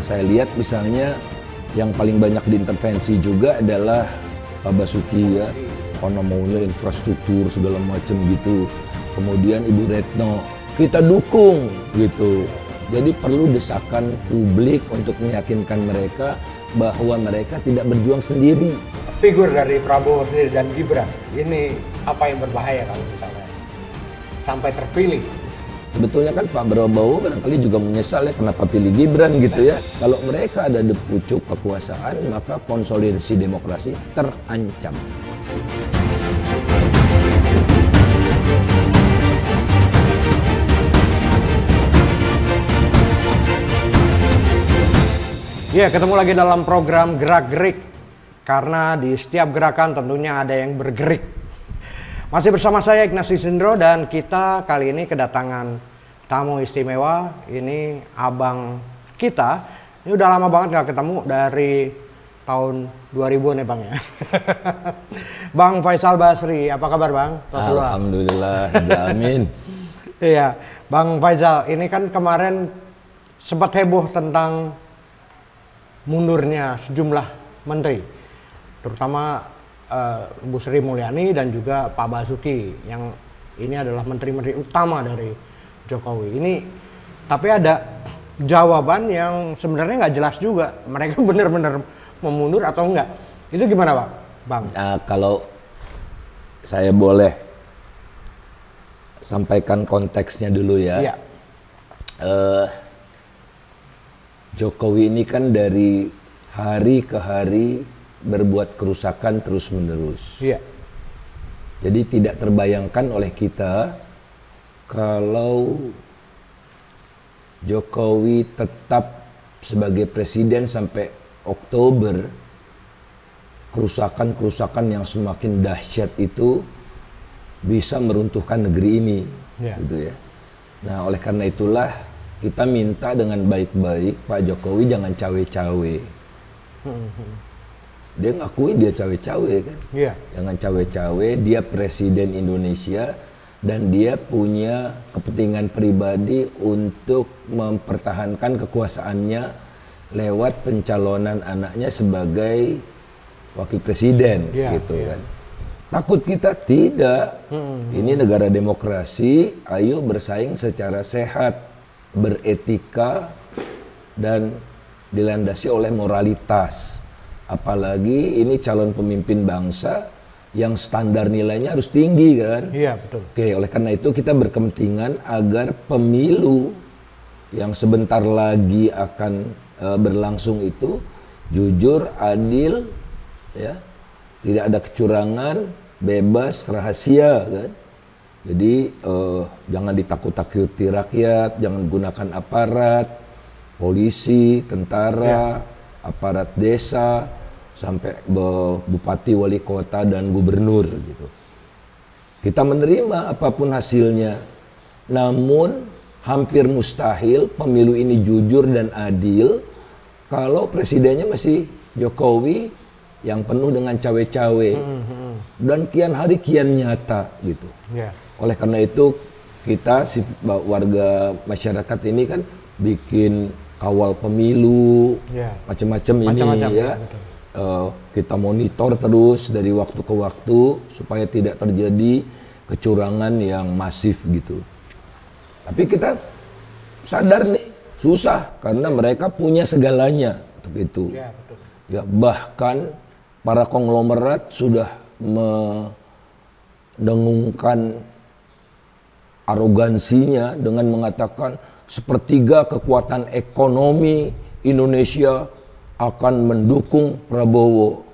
saya lihat misalnya yang paling banyak diintervensi juga adalah Pak Basuki ya, karena maunya infrastruktur segala macam gitu. Kemudian Ibu Retno, kita dukung gitu. Jadi perlu desakan publik untuk meyakinkan mereka bahwa mereka tidak berjuang sendiri. Figur dari Prabowo sendiri dan Gibran, ini apa yang berbahaya kalau misalnya sampai terpilih? Sebetulnya kan Pak Prabowo barangkali juga menyesal ya kenapa pilih Gibran gitu ya. Kalau mereka ada di pucuk kekuasaan, maka konsolidasi demokrasi terancam. Ya, ketemu lagi dalam program Gerak-Gerik. Karena di setiap gerakan tentunya ada yang bergerik. Masih bersama saya Ignatius Indro dan kita kali ini kedatangan tamu istimewa. Ini abang kita. Ini udah lama banget gak ketemu dari tahun 2000 nih Bang ya. Bang Faisal Basri, apa kabar Bang? Alhamdulillah, amin. Iya, Bang Faisal, ini kan kemarin sempat heboh tentang mundurnya sejumlah menteri. Terutama Bu Sri Mulyani dan juga Pak Basuki yang ini adalah menteri-menteri utama dari Jokowi. Ini tapi ada jawaban yang sebenarnya nggak jelas juga. Mereka benar-benar memundur atau enggak? Itu gimana Pak? Bang? Kalau saya boleh sampaikan konteksnya dulu ya. Iya. Jokowi ini kan dari hari ke hari berbuat kerusakan terus-menerus. Iya. Jadi tidak terbayangkan oleh kita kalau Jokowi tetap sebagai presiden sampai Oktober, kerusakan-kerusakan yang semakin dahsyat itu bisa meruntuhkan negeri ini, gitu ya. Nah, oleh karena itulah kita minta dengan baik-baik Pak Jokowi jangan cawe-cawe. Dia ngakui dia cawe-cawe kan. Jangan cawe-cawe, dia presiden Indonesia dan dia punya kepentingan pribadi untuk mempertahankan kekuasaannya lewat pencalonan anaknya sebagai wakil presiden gitu kan. Takut kita tidak. Ini negara demokrasi, ayo bersaing secara sehat, beretika dan dilandasi oleh moralitas. Apalagi ini calon pemimpin bangsa yang standar nilainya harus tinggi kan. Iya betul. Oke, oleh karena itu kita berkepentingan agar pemilu yang sebentar lagi akan berlangsung itu jujur, adil, ya, tidak ada kecurangan, bebas, rahasia kan. Jadi jangan ditakut-takuti rakyat, jangan gunakan aparat, polisi, tentara, aparat desa, sampai bupati, wali kota, dan gubernur gitu. Kita menerima apapun hasilnya, namun hampir mustahil pemilu ini jujur dan adil kalau presidennya masih Jokowi yang penuh dengan cawe-cawe dan kian hari kian nyata gitu. Oleh karena itu kita warga masyarakat ini kan bikin kawal pemilu, macam-macam ini ya. Kita monitor terus dari waktu ke waktu supaya tidak terjadi kecurangan yang masif gitu. Tapi kita sadar nih susah karena mereka punya segalanya untuk itu. Ya, bahkan para konglomerat sudah mendengungkan arogansinya dengan mengatakan sepertiga kekuatan ekonomi Indonesia akan mendukung Prabowo,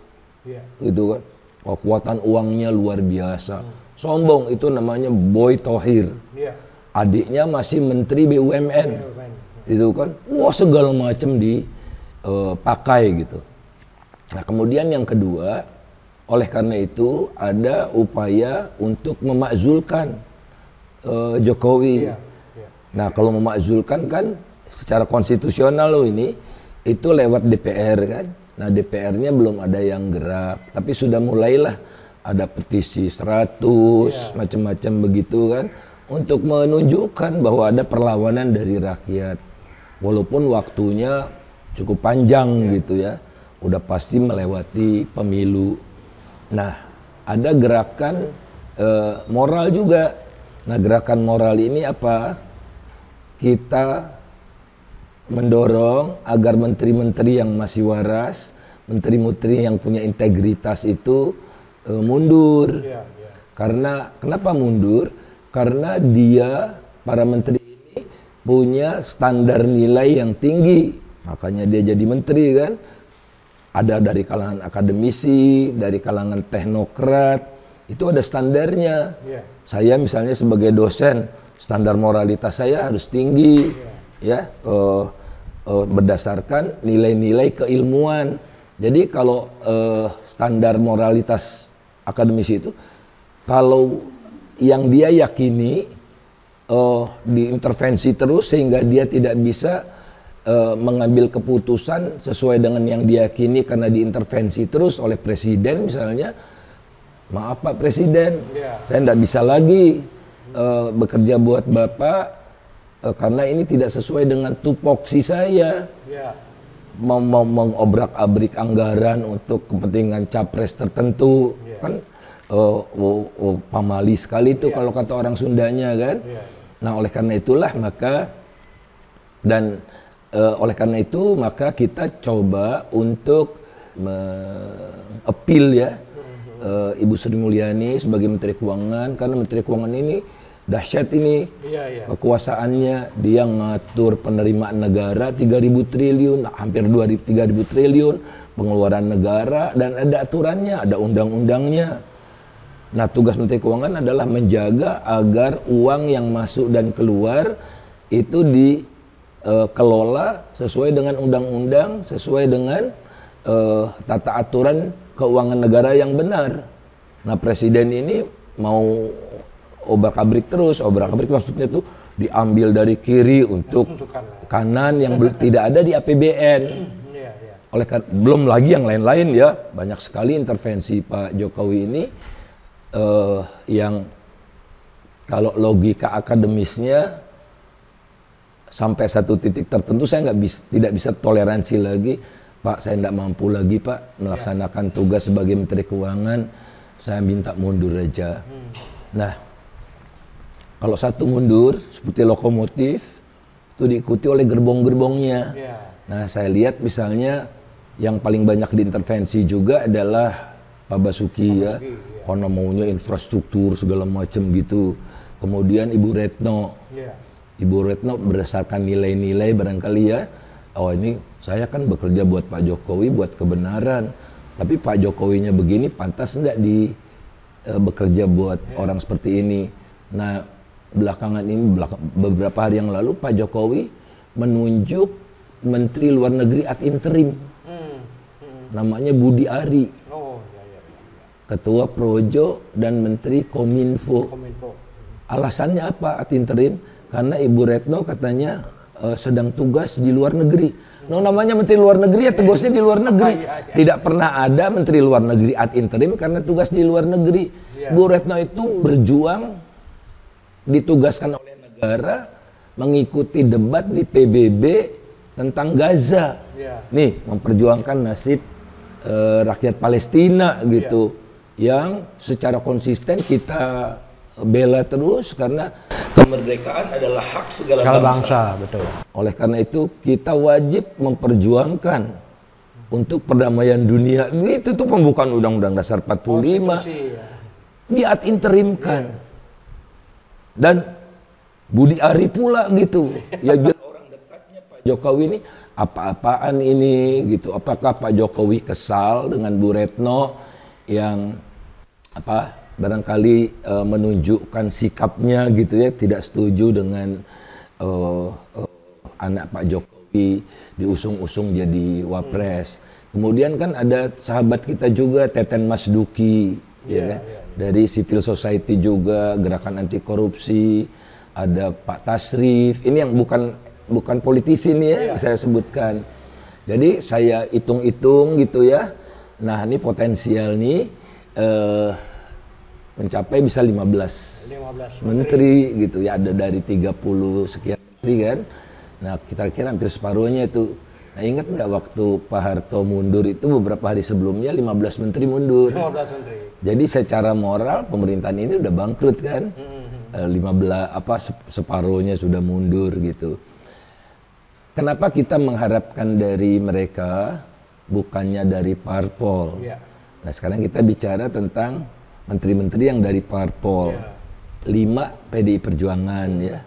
gitu kan. Kekuatan uangnya luar biasa. Sombong, itu namanya Boy Thohir. Adiknya masih Menteri BUMN, gitu kan. Wah, segala macam dipakai gitu. Nah, kemudian yang kedua, oleh karena itu ada upaya untuk memakzulkan Jokowi. Nah, kalau memakzulkan kan secara konstitusional loh ini, itu lewat DPR kan. Nah, DPR-nya belum ada yang gerak, tapi sudah mulailah ada petisi 100, macam-macam begitu kan, untuk menunjukkan bahwa ada perlawanan dari rakyat. Walaupun waktunya cukup panjang gitu ya. Udah pasti melewati pemilu. Nah, ada gerakan moral juga. Nah, gerakan moral ini apa? Kita mendorong agar menteri-menteri yang masih waras, menteri-menteri yang punya integritas itu mundur. Karena kenapa mundur? Karena para menteri ini punya standar nilai yang tinggi. Makanya dia jadi menteri kan. Ada dari kalangan akademisi, dari kalangan teknokrat, itu ada standarnya. Saya misalnya sebagai dosen, standar moralitas saya harus tinggi, ya, berdasarkan nilai-nilai keilmuan. Jadi kalau standar moralitas akademisi itu, kalau yang dia yakini diintervensi terus sehingga dia tidak bisa mengambil keputusan sesuai dengan yang diyakini karena diintervensi terus oleh presiden misalnya, maaf Pak Presiden, saya tidak bisa lagi bekerja buat Bapak karena ini tidak sesuai dengan tupoksi saya. Mau mengobrak-abrik anggaran untuk kepentingan capres tertentu, kan pamali sekali itu kalau kata orang Sundanya kan. Nah oleh karena itulah maka kita coba untuk appeal ya Ibu Sri Mulyani sebagai Menteri Keuangan, karena Menteri Keuangan ini dahsyat ini kekuasaannya. Dia ngatur penerimaan negara 3.000 triliun, hampir 3.000 triliun, pengeluaran negara, dan ada aturannya, ada undang-undangnya. Nah tugas Menteri Keuangan adalah menjaga agar uang yang masuk dan keluar itu dikelola sesuai dengan undang-undang, sesuai dengan tata aturan keuangan negara yang benar. Nah presiden ini mau obrak-abrik terus. Obrak-abrik maksudnya tuh diambil dari kiri untuk kanan yang tidak ada di APBN. Oleh karena belum lagi yang lain-lain ya, banyak sekali intervensi Pak Jokowi ini yang kalau logika akademisnya sampai satu titik tertentu saya tidak bisa toleransi lagi. Pak, saya tidak mampu lagi Pak melaksanakan tugas sebagai Menteri Keuangan, saya minta mundur aja. Nah, kalau satu mundur seperti lokomotif itu diikuti oleh gerbong-gerbongnya. Nah, saya lihat misalnya yang paling banyak diintervensi juga adalah Pak Basuki ya. Karena maunya infrastruktur segala macam gitu. Kemudian Ibu Retno. Ibu Retno berdasarkan nilai-nilai barangkali ya. Oh ini saya kan bekerja buat Pak Jokowi, buat kebenaran. Tapi Pak Jokowinya begini, pantas enggak bekerja buat orang seperti ini. Nah, belakangan ini, beberapa hari yang lalu Pak Jokowi menunjuk Menteri Luar Negeri ad interim. Namanya Budi Ari. Ketua Projo dan Menteri Kominfo. Alasannya apa ad interim? Karena Ibu Retno katanya sedang tugas di luar negeri. Namanya Menteri Luar Negeri ya tugasnya di luar negeri. Tidak pernah ada Menteri Luar Negeri ad interim karena tugas di luar negeri. Bu Retno itu berjuang, ditugaskan oleh negara mengikuti debat di PBB tentang Gaza. Nih memperjuangkan nasib rakyat Palestina gitu. Yang secara konsisten kita bela terus karena kemerdekaan adalah hak segala bangsa. Betul. Oleh karena itu kita wajib memperjuangkan untuk perdamaian dunia. Itu tuh pembukaan Undang-Undang Dasar 45. Di ad interimkan. Dan Budi Ari pula gitu. Ya biar orang dekatnya Pak Jokowi ini apa-apaan ini gitu. Apakah Pak Jokowi kesal dengan Bu Retno yang barangkali menunjukkan sikapnya gitu ya, tidak setuju dengan anak Pak Jokowi diusung-usung jadi wapres. Kemudian kan ada sahabat kita juga Teten Mas Duki ya kan? Dari civil society juga, gerakan anti korupsi, ada Pak Tasrif. Ini yang bukan politisi nih ya, saya sebutkan. Jadi saya hitung-hitung gitu ya. Nah, ini potensial nih mencapai bisa 15 menteri gitu ya, ada dari 30 sekian menteri kan. Nah, kita kira hampir separuhnya itu Nah, ingat nggak waktu Pak Harto mundur itu beberapa hari sebelumnya 15 menteri mundur. 15 menteri. Jadi secara moral pemerintahan ini udah bangkrut kan. 15 separuhnya sudah mundur gitu. Kenapa kita mengharapkan dari mereka bukannya dari parpol? Ya. Nah, sekarang kita bicara tentang menteri-menteri yang dari parpol. 5 PDI Perjuangan ya.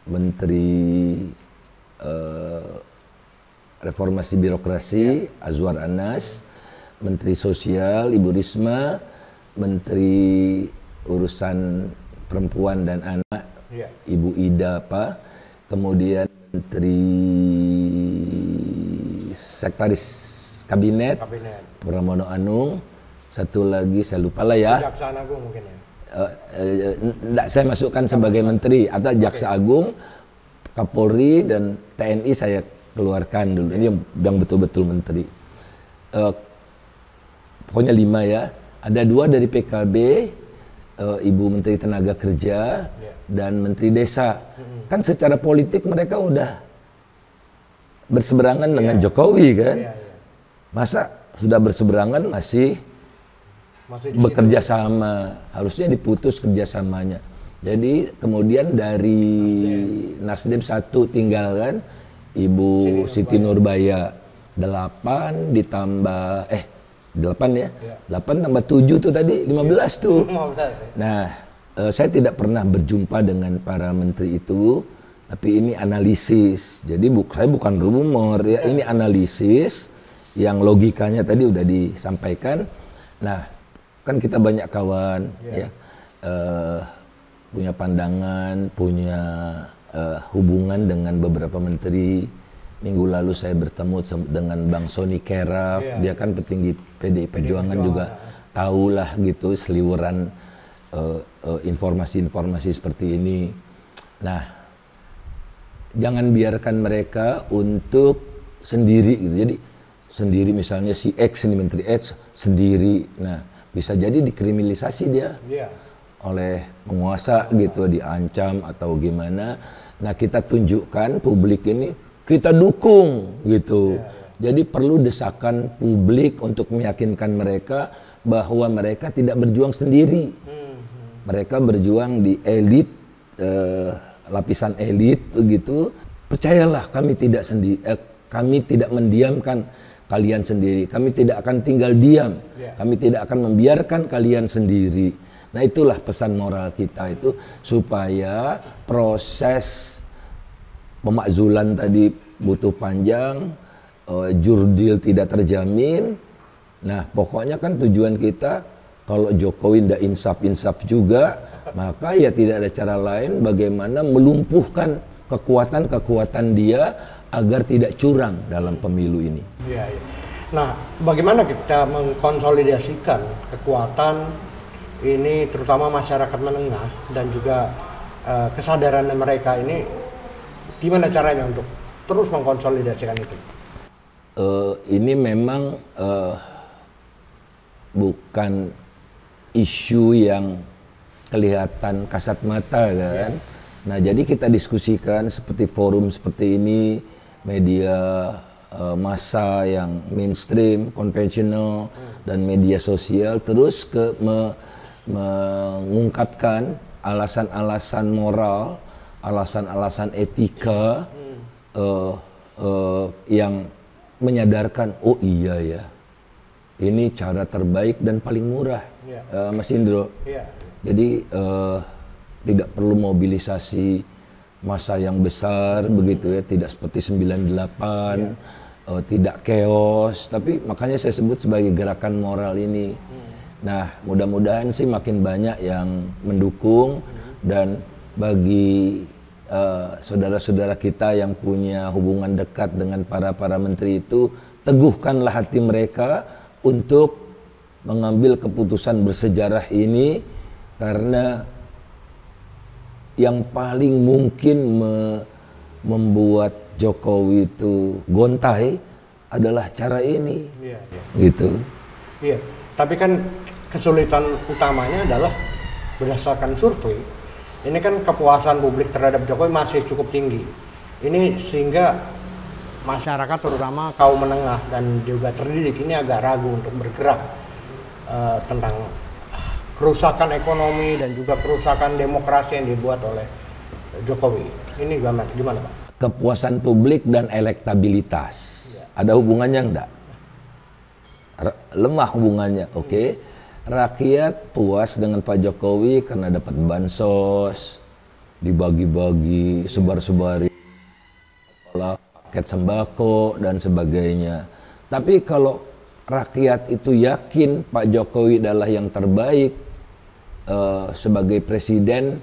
Menteri Reformasi Birokrasi Azwar Anas, Menteri Sosial Ibu Risma, Menteri Urusan Perempuan dan Anak Ibu Ida kemudian Menteri Sekretaris Kabinet Pramono Anung, satu lagi saya lupa lah ya. Jaksa Agung mungkin ya. Enggak, saya masukkan sebagai menteri atau Jaksa Agung, Kapolri dan TNI saya keluarkan dulu. Ini yang betul-betul menteri. Pokoknya 5 ya. Ada 2 dari PKB, Ibu Menteri Tenaga Kerja dan Menteri Desa. Kan secara politik mereka udah berseberangan dengan Jokowi kan. Masa sudah berseberangan masih bekerja sama, harusnya diputus kerjasamanya. Jadi kemudian dari Nasdem 1 tinggal kan Ibu Siti Nurbaya 8 ditambah 8 ya. 8 tambah 7 tuh tadi 15 tuh. Nah, saya tidak pernah berjumpa dengan para menteri itu, tapi ini analisis. Jadi saya bukan rumor ya, ini analisis yang logikanya tadi udah disampaikan. Nah, kan kita banyak kawan ya. Punya pandangan, punya hubungan dengan beberapa menteri. Minggu lalu saya bertemu dengan Bang Sony Keraf, dia kan petinggi PDI Perjuangan juga tahulah gitu seliweran informasi-informasi seperti ini. Nah, jangan biarkan mereka untuk sendiri gitu. Jadi sendiri misalnya si X ini Menteri X sendiri. Nah, bisa jadi dikriminalisasi dia. Oleh penguasa gitu, diancam atau gimana. Nah, kita tunjukkan publik ini kita dukung gitu. Jadi perlu desakan publik untuk meyakinkan mereka bahwa mereka tidak berjuang sendiri. Mereka berjuang di elit, lapisan elit begitu. Percayalah, kami tidak kami tidak mendiamkan kalian sendiri. Kami tidak akan tinggal diam. Kami tidak akan membiarkan kalian sendiri. Nah, itulah pesan moral kita itu, supaya proses pemakzulan tadi butuh panjang, jurdil tidak terjamin. Nah, pokoknya kan tujuan kita, kalau Jokowi tidak insaf-insaf juga, maka ya tidak ada cara lain bagaimana melumpuhkan kekuatan-kekuatan dia agar tidak curang dalam pemilu ini. Nah, bagaimana kita mengkonsolidasikan kekuatan ini, terutama masyarakat menengah dan juga kesadaran mereka ini, gimana caranya untuk terus mengkonsolidasikan itu? Ini memang bukan isu yang kelihatan kasat mata kan. Nah, jadi kita diskusikan seperti forum seperti ini, media massa yang mainstream, konvensional, dan media sosial terus mengungkapkan alasan-alasan moral, alasan-alasan etika yang menyadarkan, oh iya ya, ini cara terbaik dan paling murah, Mas Indro. Jadi tidak perlu mobilisasi massa yang besar begitu ya, tidak seperti 98, tidak chaos, tapi makanya saya sebut sebagai gerakan moral ini. Nah, mudah-mudahan sih makin banyak yang mendukung, dan bagi saudara-saudara kita yang punya hubungan dekat dengan para menteri itu, teguhkanlah hati mereka untuk mengambil keputusan bersejarah ini, karena yang paling mungkin membuat Jokowi itu gontai adalah cara ini, gitu. Iya, tapi kan kesulitan utamanya adalah berdasarkan survei. Ini kan kepuasan publik terhadap Jokowi masih cukup tinggi. Ini sehingga masyarakat terutama kaum menengah dan juga terdidik ini agak ragu untuk bergerak tentang kerusakan ekonomi dan juga kerusakan demokrasi yang dibuat oleh Jokowi. Ini gimana Pak? Kepuasan publik dan elektabilitas. Ada hubungannya enggak? Lemah hubungannya, oke. Rakyat puas dengan Pak Jokowi karena dapat bansos, dibagi-bagi, sebar-sebari, paket sembako dan sebagainya. Tapi kalau rakyat itu yakin Pak Jokowi adalah yang terbaik sebagai presiden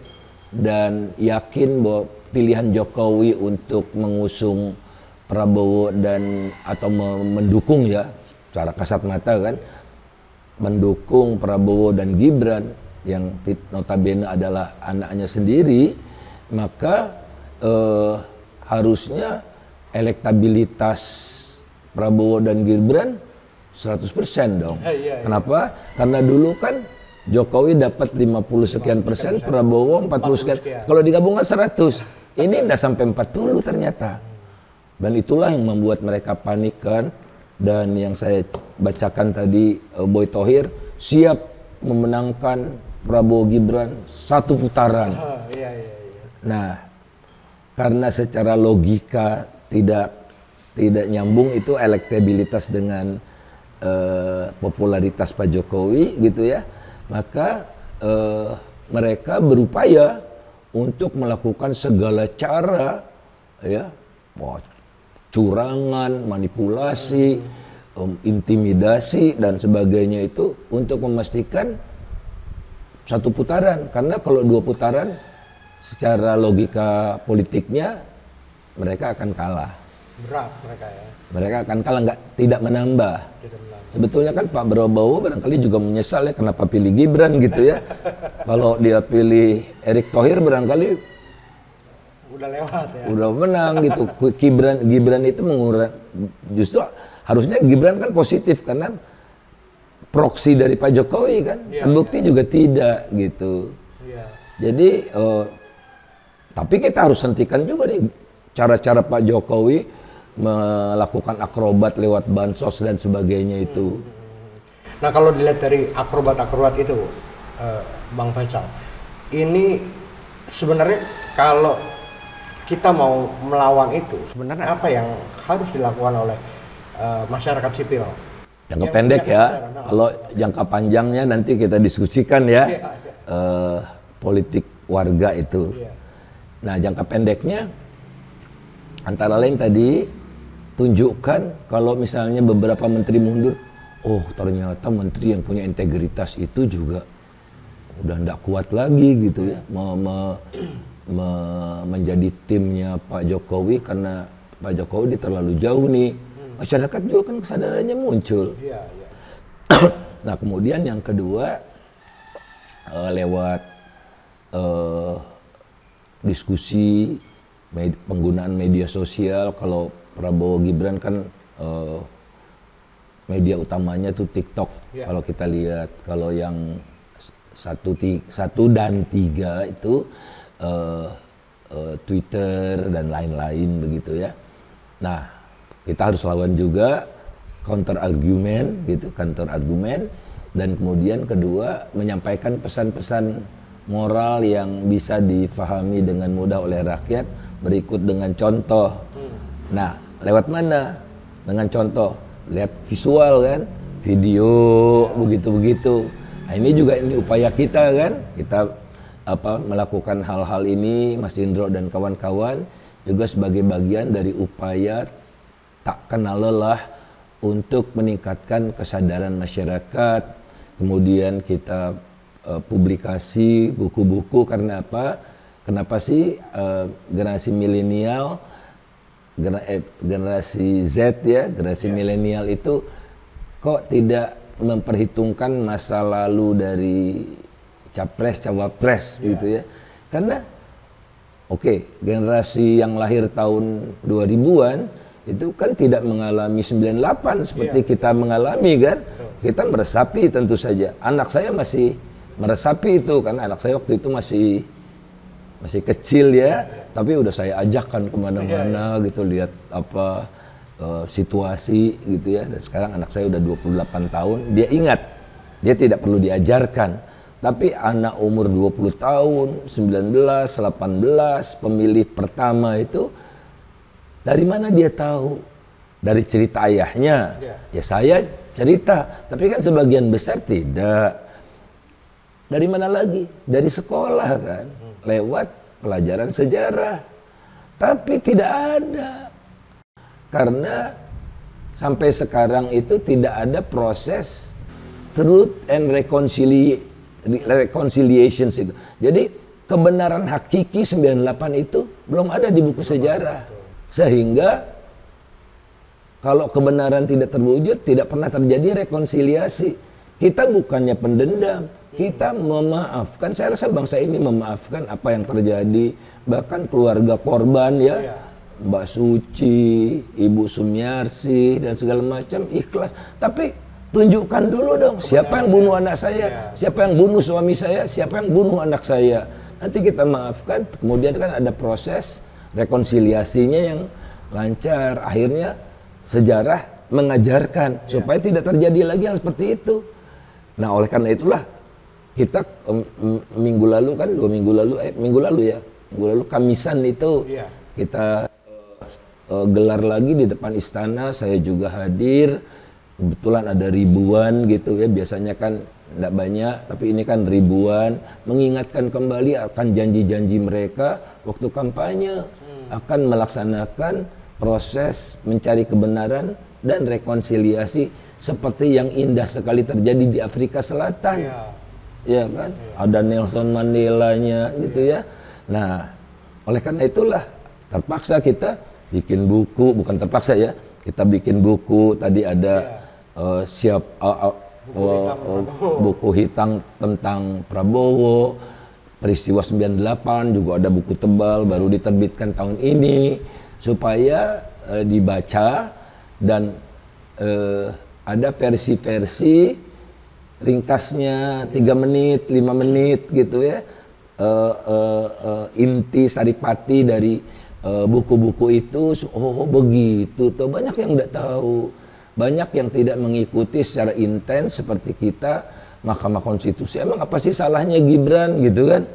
dan yakin bahwa pilihan Jokowi untuk mengusung Prabowo dan atau mendukung ya secara kasat mata kan, mendukung Prabowo dan Gibran yang notabene adalah anaknya sendiri, maka harusnya elektabilitas Prabowo dan Gibran 100% dong. Kenapa? Karena dulu kan Jokowi dapat 50 sekian persen, Prabowo 40 sekian. Kalau digabungkan 100, ini enggak sampai 40 ternyata. Dan itulah yang membuat mereka panik kan. Dan yang saya bacakan tadi, Boy Thohir siap memenangkan Prabowo Gibran 1 putaran. Nah, karena secara logika tidak nyambung itu elektabilitas dengan popularitas Pak Jokowi gitu ya, maka mereka berupaya untuk melakukan segala cara ya, curangan, manipulasi, intimidasi dan sebagainya itu untuk memastikan 1 putaran. Karena kalau 2 putaran secara logika politiknya mereka akan kalah. Berat mereka ya. Mereka akan kalah, tidak menambah. Sebetulnya kan Pak Prabowo barangkali juga menyesal ya kenapa pilih Gibran gitu ya. Kalau dia pilih Erick Thohir barangkali udah lewat ya. Udah menang gitu. Gibran itu mengurangi, justru harusnya Gibran kan positif karena proksi dari Pak Jokowi kan. Terbukti juga tidak gitu. Jadi tapi kita harus hentikan juga nih cara-cara Pak Jokowi melakukan akrobat lewat bansos dan sebagainya itu. Nah kalau dilihat dari akrobat-akrobat itu, Bang Faisal, ini sebenarnya kalau kita mau melawan itu, sebenarnya apa yang harus dilakukan oleh masyarakat sipil? Jangka pendek ya, kalau jangka panjangnya nanti kita diskusikan ya, politik warga itu. Nah jangka pendeknya antara lain tadi tunjukkan kalau misalnya beberapa menteri mundur, oh ternyata menteri yang punya integritas itu juga udah nggak kuat lagi gitu ya, menjadi timnya Pak Jokowi karena Pak Jokowi dia terlalu jauh nih. Masyarakat juga kan kesadarannya muncul. Nah kemudian yang kedua lewat diskusi penggunaan media sosial. Kalau Prabowo Gibran kan media utamanya tuh TikTok. Kalau kita lihat, kalau yang 1 dan 3 itu Twitter dan lain-lain begitu ya. Nah kita harus lawan juga counter argumen gitu, counter argumen. Dan kemudian kedua menyampaikan pesan-pesan moral yang bisa difahami dengan mudah oleh rakyat berikut dengan contoh. Nah lewat mana? Dengan contoh, lihat visual kan, video begitu-begitu. Nah ini juga upaya kita kan, kita melakukan hal-hal ini, Mas Indro dan kawan-kawan juga sebagai bagian dari upaya tak kenal lelah untuk meningkatkan kesadaran masyarakat. Kemudian kita publikasi buku-buku karena apa? Kenapa sih generasi milenial, generasi Z ya, generasi milenial itu kok tidak memperhitungkan masa lalu dari capres cawapres gitu ya? Karena generasi yang lahir tahun 2000-an itu kan tidak mengalami 98 seperti kita mengalami kan. Kita meresapi tentu saja. Anak saya masih meresapi itu karena anak saya waktu itu masih kecil ya, tapi udah saya ajakkan kemana-mana gitu, lihat situasi gitu ya. Dan sekarang anak saya udah 28 tahun, dia ingat, dia tidak perlu diajarkan. Tapi anak umur 20 tahun, 19, 18, pemilih pertama itu, dari mana dia tahu? Dari cerita ayahnya. Ya saya cerita, tapi kan sebagian besar tidak. Dari mana lagi? Dari sekolah kan, lewat pelajaran sejarah. Tapi tidak ada. Karena sampai sekarang itu tidak ada proses truth and reconciliation itu. Jadi kebenaran hakiki 98 itu belum ada di buku sejarah. Sehingga kalau kebenaran tidak terwujud, tidak pernah terjadi rekonsiliasi. Kita bukannya pendendam, kita memaafkan. Saya rasa bangsa ini memaafkan apa yang terjadi. Bahkan keluarga korban ya, Mbak Suci, Ibu Sumiarsi dan segala macam ikhlas. Tapi tunjukkan dulu dong siapa yang bunuh anak saya, siapa yang bunuh suami saya, siapa yang bunuh anak saya. Nanti kita maafkan, kemudian kan ada proses rekonsiliasinya yang lancar. Akhirnya sejarah mengajarkan supaya tidak terjadi lagi hal seperti itu. Nah, oleh karena itulah kita minggu lalu Kamisan itu kita gelar lagi di depan istana. Saya juga hadir. Kebetulan ada ribuan gitu ya, biasanya kan tidak banyak, tapi ini kan ribuan, mengingatkan kembali akan janji-janji mereka waktu kampanye, akan melaksanakan proses mencari kebenaran dan rekonsiliasi seperti yang indah sekali terjadi di Afrika Selatan. Ya kan? Ada Nelson Mandela-nya gitu ya. Nah, oleh karena itulah terpaksa kita bikin buku, bukan terpaksa ya, kita bikin buku. Tadi ada buku hitam tentang Prabowo, peristiwa 98, juga ada buku tebal baru diterbitkan tahun ini supaya dibaca dan ada versi-versi ringkasnya 3 menit, 5 menit gitu ya, inti saripati dari buku-buku itu. Oh begitu, tuh banyak yang nggak tahu. Banyak yang tidak mengikuti secara intens seperti kita, Mahkamah Konstitusi. Emang apa sih salahnya Gibran gitu kan?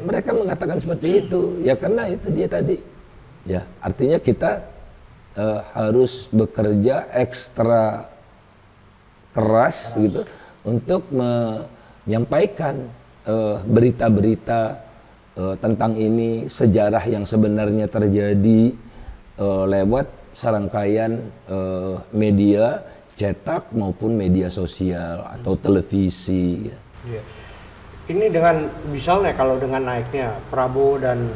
Mereka mengatakan seperti itu. Ya karena itu dia tadi. Ya, artinya kita harus bekerja ekstra keras gitu untuk menyampaikan berita-berita tentang ini, sejarah yang sebenarnya terjadi lewat serangkaian media cetak maupun media sosial atau televisi. Ini dengan misalnya kalau dengan naiknya Prabowo dan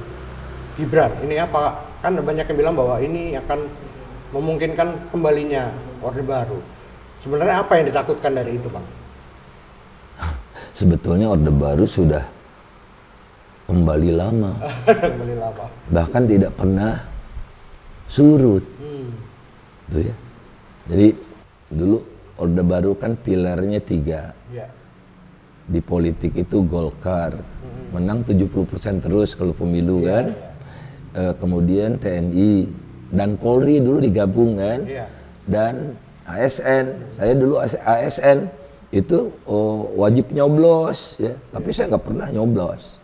Gibran, ini apa? Kan banyak yang bilang bahwa ini akan memungkinkan kembalinya Orde Baru. Sebenarnya apa yang ditakutkan dari itu, Bang? Sebetulnya Orde Baru sudah kembali lama. Kembali lama. Bahkan tidak pernah surut. Tuh ya. Jadi dulu Orde Baru kan pilarnya 3. Di politik itu Golkar menang 70% terus kalau pemilu kan. Kemudian TNI dan Polri dulu digabung kan. Dan ASN. Saya dulu ASN itu wajib nyoblos ya. Tapi saya nggak pernah nyoblos.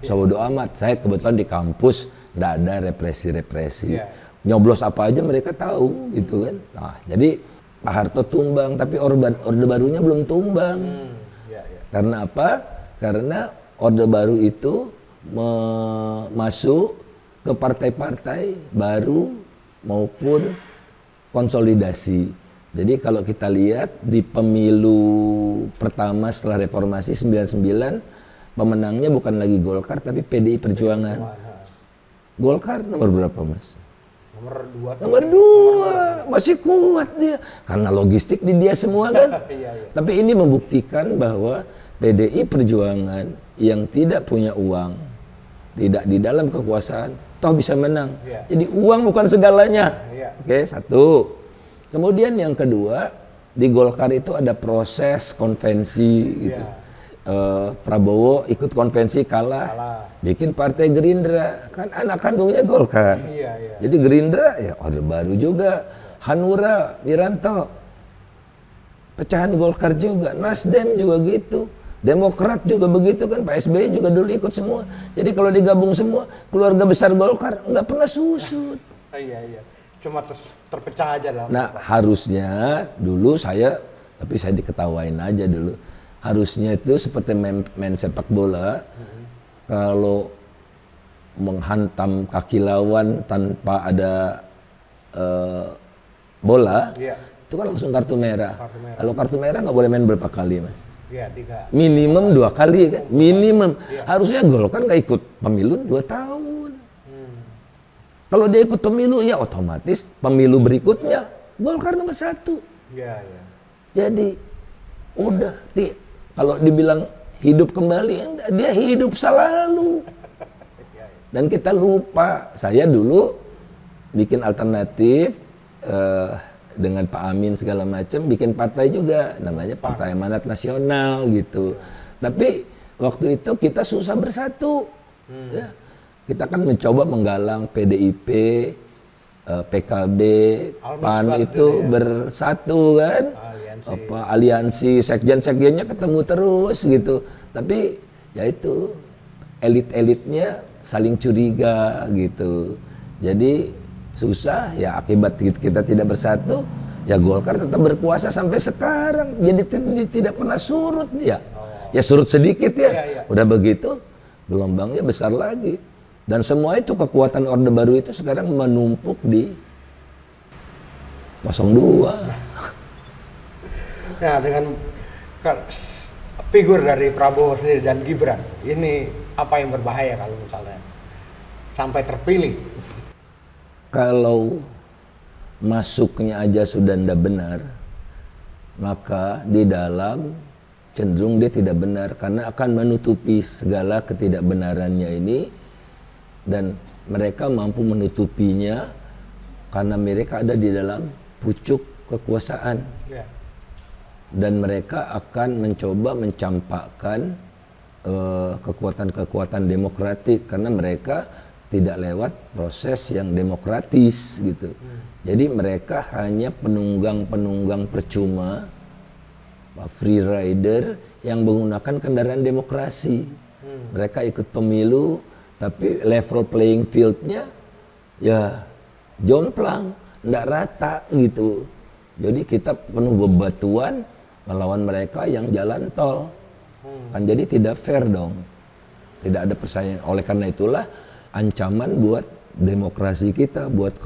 Bodo amat. Saya kebetulan di kampus nggak ada represi-represi. Nyoblos apa aja mereka tahu gitu kan. Nah, jadi Pak Harto tumbang tapi Orde Barunya belum tumbang. Karena apa? Karena Orde Baru itu masuk ke partai-partai baru maupun konsolidasi. Jadi kalau kita lihat di pemilu pertama setelah reformasi 99, pemenangnya bukan lagi Golkar tapi PDI Perjuangan. Golkar nomor berapa, Mas? Nomor 2, masih kuat dia. Karena logistik di dia semua kan. Tapi ini membuktikan bahwa PDI Perjuangan yang tidak punya uang, tidak di dalam kekuasaan, toh bisa menang. Jadi uang bukan segalanya. Oke, satu. Kemudian yang kedua, di Golkar itu ada proses konvensi gitu. Prabowo ikut konvensi kalah, bikin partai Gerindra, kan anak kandungnya Golkar. Iya. Jadi Gerindra ya Orde Baru juga, Hanura, Wiranto, pecahan Golkar juga, Nasdem juga gitu, Demokrat juga begitu kan, Pak SBY juga dulu ikut semua. Jadi kalau digabung semua, keluarga besar Golkar nggak pernah susut. Iya. Cuma terpecah aja lah. Nah harusnya dulu tapi saya diketawain aja dulu. Harusnya itu seperti main sepak bola, kalau menghantam kaki lawan tanpa ada bola, itu kan langsung kartu merah. Kalau kartu merah nggak boleh main berapa kali, Mas? Iya, 3. Minimum 2 kali kan? Minimum. Harusnya Golkar nggak ikut pemilu 2 tahun. Kalau dia ikut pemilu, ya otomatis pemilu berikutnya Golkar nomor 1. Iya. Jadi udah, kalau dibilang hidup kembali, dia hidup selalu. Dan kita lupa, saya dulu bikin alternatif dengan Pak Amin segala macam, bikin partai juga, namanya Partai Amanat Nasional gitu. Tapi waktu itu kita susah bersatu. Ya. Kita kan mencoba menggalang PDIP, PKB, PAN itu bersatu kan. Aliansi, sekjen-sekjennya ketemu terus gitu. Tapi ya itu elit-elitnya saling curiga gitu. Jadi susah ya, akibat kita tidak bersatu, ya Golkar tetap berkuasa sampai sekarang. Jadi tidak pernah surut dia. Ya surut sedikit ya. Udah begitu gelombangnya besar lagi. Dan semua itu kekuatan Orde Baru itu sekarang menumpuk di 02. Nah, dengan figur dari Prabowo sendiri dan Gibran, ini apa yang berbahaya kalau misalnya sampai terpilih? Kalau masuknya aja sudah tidak benar, maka di dalam cenderung dia tidak benar, karena akan menutupi segala ketidakbenarannya ini, dan mereka mampu menutupinya karena mereka ada di dalam pucuk kekuasaan. Dan mereka akan mencoba mencampakkan kekuatan-kekuatan demokratik, karena mereka tidak lewat proses yang demokratis gitu. Jadi mereka hanya penunggang-penunggang percuma, free rider yang menggunakan kendaraan demokrasi. Mereka ikut pemilu, tapi level playing field-nya ya jomplang, nggak rata gitu. Jadi kita penuh bebatuan melawan mereka yang jalan tol. Kan jadi tidak fair dong. Tidak ada persaingan. Oleh karena itulah ancaman buat demokrasi kita, buat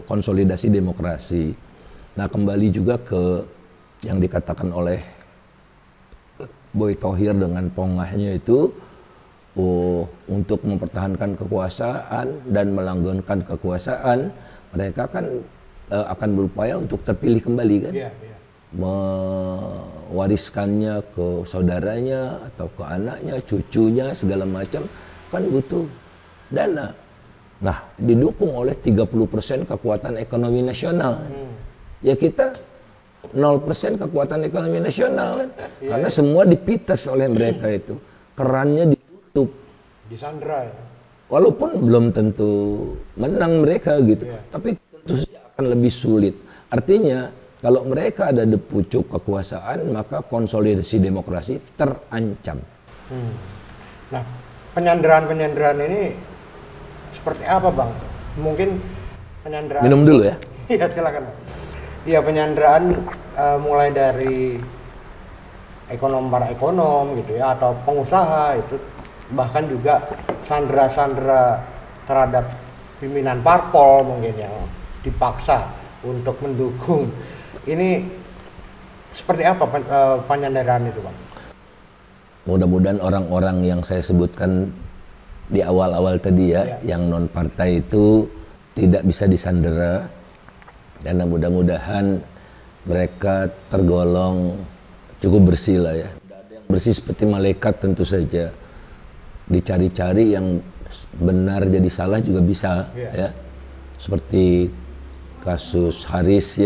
konsolidasi demokrasi. Nah, kembali juga ke yang dikatakan oleh Boy Thohir dengan pongahnya itu, untuk mempertahankan kekuasaan dan melanggengkan kekuasaan, mereka kan akan berupaya untuk terpilih kembali kan. Mewariskannya ke saudaranya atau ke anaknya, cucunya, segala macam, kan butuh dana. Nah, didukung oleh 30% kekuatan ekonomi nasional. Ya kita 0% kekuatan ekonomi nasional kan. Karena semua dipites oleh mereka itu. Kerannya ditutup. Disandra ya. Walaupun belum tentu menang mereka gitu. Tapi tentu saja akan lebih sulit. Artinya kalau mereka ada di pucuk kekuasaan, maka konsolidasi demokrasi terancam. Nah, penyanderaan ini seperti apa, Bang? Mungkin penyanderaan... Minum dulu ya? Iya, silakan. Iya, penyanderaan mulai dari para ekonom gitu ya, atau pengusaha itu, bahkan juga sandera-sandera terhadap pimpinan parpol mungkin yang dipaksa untuk mendukung. Ini seperti apa penyanderaan itu, Bang? Mudah-mudahan orang-orang yang saya sebutkan di awal-awal tadi ya, yang non partai itu tidak bisa disandera, dan mudah-mudahan mereka tergolong cukup bersih lah ya. Tidak ada yang bersih seperti malaikat tentu saja. Dicari-cari yang benar jadi salah juga bisa ya. Seperti kasus Haris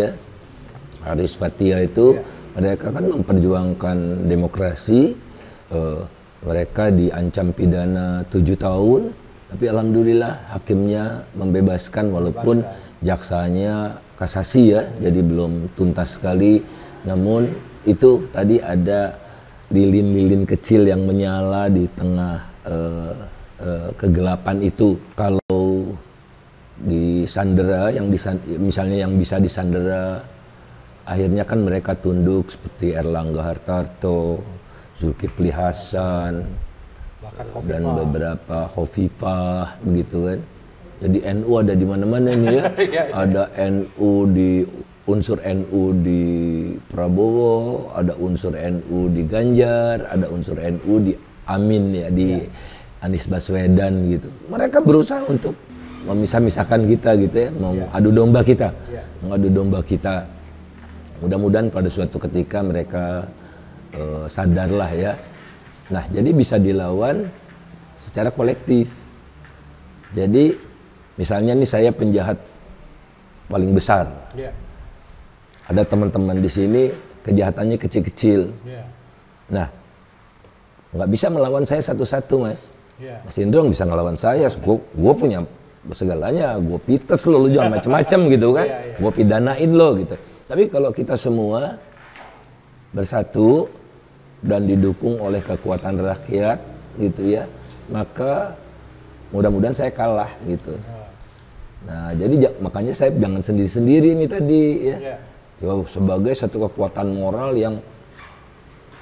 Fathia itu, mereka kan memperjuangkan demokrasi, eh, mereka diancam pidana 7 tahun, tapi alhamdulillah hakimnya membebaskan walaupun jaksanya kasasi ya, jadi belum tuntas sekali. Namun itu tadi ada lilin-lilin kecil yang menyala di tengah kegelapan itu. Kalau disandera, misalnya yang bisa disandera, akhirnya kan mereka tunduk seperti Erlangga Hartarto, Zulkifli Hasan, dan beberapa Khofifah begitu kan. Jadi NU ada di mana-mana nih ya. Ada NU di unsur NU di Prabowo, ada unsur NU di Ganjar, ada unsur NU di Amin ya, di Anies Baswedan gitu. Mereka berusaha untuk memisah-misahkan kita gitu ya, mau adu domba kita, mengadu domba kita. Mudah-mudahan pada suatu ketika mereka sadarlah ya. Nah, jadi bisa dilawan secara kolektif. Jadi misalnya nih saya penjahat paling besar. Ada teman-teman di sini kejahatannya kecil-kecil. Nah, nggak bisa melawan saya satu-satu, Mas. Mas Indro bisa ngelawan saya. Gue punya segalanya. Gue pites lo jangan macam-macam gitu kan. Gue pidanain lo gitu. Tapi kalau kita semua bersatu dan didukung oleh kekuatan rakyat gitu ya, maka mudah-mudahan saya kalah gitu. Nah, jadi makanya saya jangan sendiri-sendiri nih tadi ya. Sebagai satu kekuatan moral yang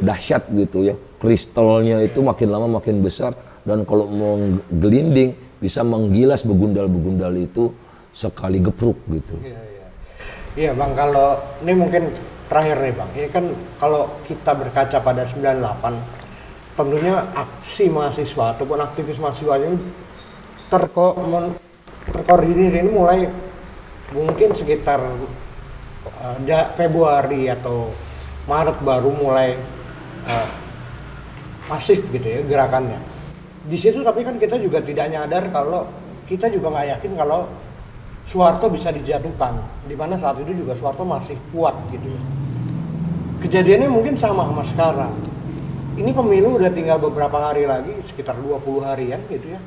dahsyat gitu ya. Kristalnya itu makin lama makin besar, dan kalau mau gelinding bisa menggilas begundal-begundal itu sekali gepruk gitu. Iya Bang, kalau ini mungkin terakhir nih Bang, ini kan kalau kita berkaca pada 98, tentunya aksi mahasiswa ataupun aktivis mahasiswa ini terkoordinir ini mulai mungkin sekitar Februari atau Maret baru mulai masif gitu ya gerakannya. Di situ tapi kan kita juga tidak nyadar kalau kita juga nggak yakin kalau Soeharto bisa dijatuhkan, di mana saat itu juga Soeharto masih kuat gitu ya. Kejadiannya mungkin sama sekarang. Ini pemilu udah tinggal beberapa hari lagi, sekitar 20 harian gitu ya.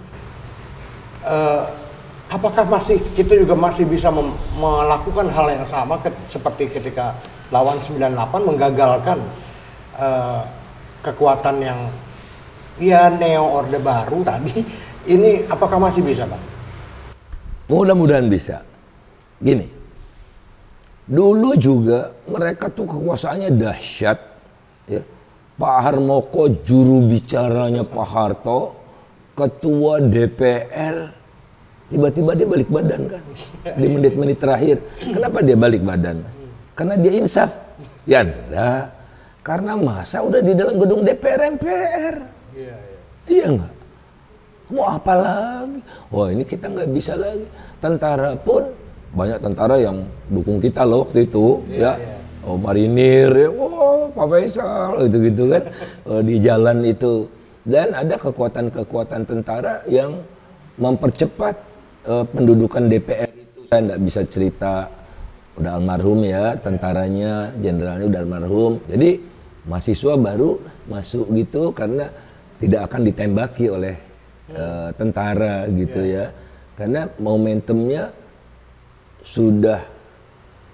Apakah kita juga masih bisa melakukan hal yang sama seperti ketika lawan 98 menggagalkan kekuatan yang ya neo orde baru tadi, ini apakah masih bisa Bang? Mudah-mudahan bisa. Gini, dulu juga mereka tuh kekuasaannya dahsyat. Ya. Pak Harmoko juru bicaranya Pak Harto, ketua DPR, tiba-tiba dia balik badan kan di menit-menit terakhir. Kenapa dia balik badan, Mas? Karena dia insaf. Ya enggak, karena masa udah di dalam gedung DPR MPR. Iya enggak? Mau apa lagi? Wah ini kita nggak bisa lagi. Tentara pun banyak tentara yang dukung kita loh waktu itu, ya. Oh marinir, ya. Oh Pak Faisal, gitu kan. Di jalan itu. Dan ada kekuatan-kekuatan tentara yang mempercepat pendudukan DPR itu. Saya nggak bisa cerita, udah almarhum ya, tentaranya, jenderalnya udah almarhum. Jadi mahasiswa baru masuk gitu karena tidak akan ditembaki oleh tentara gitu ya, karena momentumnya sudah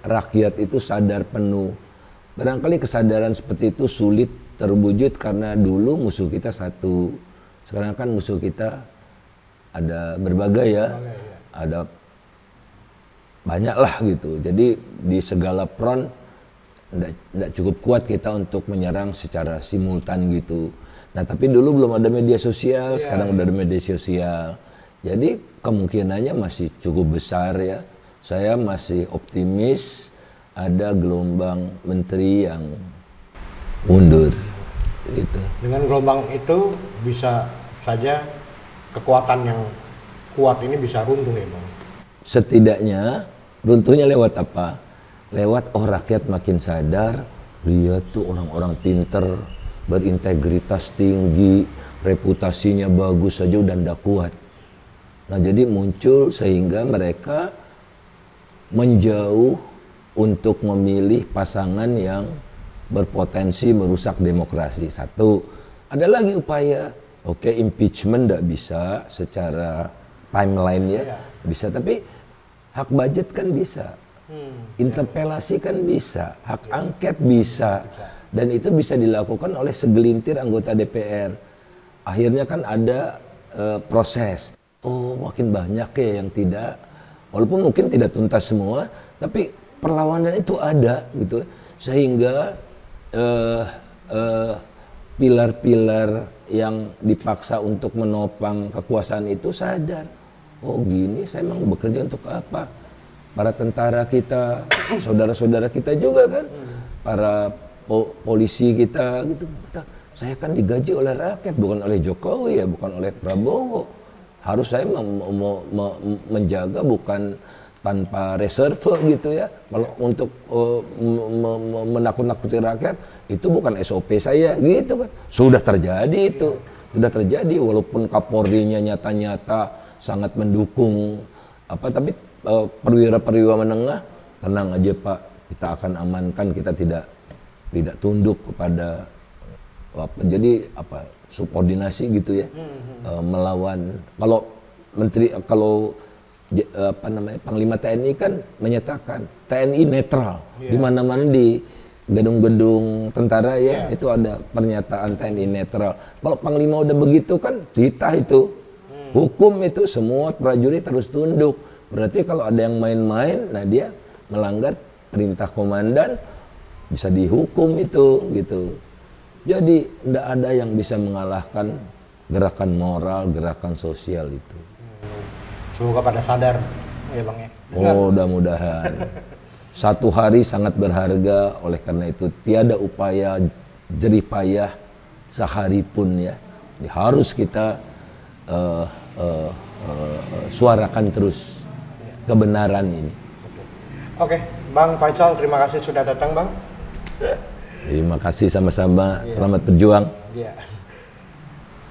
rakyat itu sadar penuh. Barangkali kesadaran seperti itu sulit terwujud karena dulu musuh kita satu, sekarang kan musuh kita ada berbagai ya, ada banyak lah gitu. Jadi di segala front tidak cukup kuat kita untuk menyerang secara simultan gitu. Nah tapi dulu belum ada media sosial, sekarang udah ada media sosial. Jadi kemungkinannya masih cukup besar ya. Saya masih optimis ada gelombang menteri yang mundur gitu. Dengan gelombang itu bisa saja kekuatan yang kuat ini bisa runtuh ya Bang? Setidaknya runtuhnya lewat apa? Lewat rakyat makin sadar, lihat tuh orang-orang pinter, berintegritas tinggi, reputasinya bagus saja udah ndak kuat. Nah jadi muncul sehingga mereka menjauh untuk memilih pasangan yang berpotensi merusak demokrasi. Satu. Ada lagi upaya, oke, impeachment tidak bisa secara timeline-nya bisa, tapi hak budget kan bisa, interpelasi kan bisa, hak angket bisa, dan itu bisa dilakukan oleh segelintir anggota DPR. Akhirnya kan ada proses. Oh, makin banyak ya yang tidak, walaupun mungkin tidak tuntas semua, tapi perlawanan itu ada gitu, sehingga pilar-pilar yang dipaksa untuk menopang kekuasaan itu sadar, oh gini saya emang bekerja untuk apa? Para tentara kita, saudara-saudara kita juga kan, para polisi kita gitu, saya kan digaji oleh rakyat, bukan oleh Jokowi ya, bukan oleh Prabowo. Harus saya menjaga bukan tanpa reserve gitu ya. Kalau untuk menakut-nakuti rakyat itu bukan SOP saya gitu kan. Sudah terjadi itu. Sudah terjadi walaupun Kapolri-nya nyata-nyata sangat mendukung tapi perwira-perwira menengah, tenang aja Pak, kita akan amankan, kita tidak tunduk kepada jadi subordinasi gitu ya, melawan. Kalau menteri, kalau Panglima TNI kan menyatakan TNI netral di mana-mana, di gedung-gedung tentara ya, itu ada pernyataan TNI netral. Kalau Panglima udah begitu kan titah itu, hukum itu semua prajurit harus tunduk. Berarti kalau ada yang main-main, nah dia melanggar perintah komandan, bisa dihukum itu gitu. Jadi tidak ada yang bisa mengalahkan gerakan moral, gerakan sosial itu. Semoga pada sadar ya Bang ya. Oh, mudah-mudahan. Satu hari sangat berharga, oleh karena itu tiada upaya jerih payah sehari pun ya. Harus kita suarakan terus kebenaran ini. Oke, Bang Faisal, terima kasih sudah datang Bang. Terima kasih sama-sama, selamat berjuang.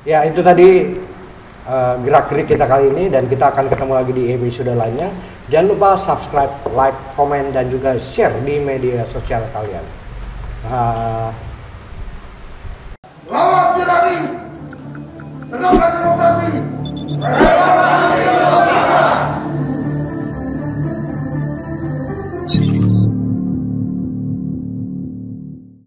Ya itu tadi gerak-gerik kita kali ini, dan kita akan ketemu lagi di episode lainnya. Jangan lupa subscribe, like, komen, dan juga share di media sosial kalian. Lawan tirani, tegakkan demokrasi.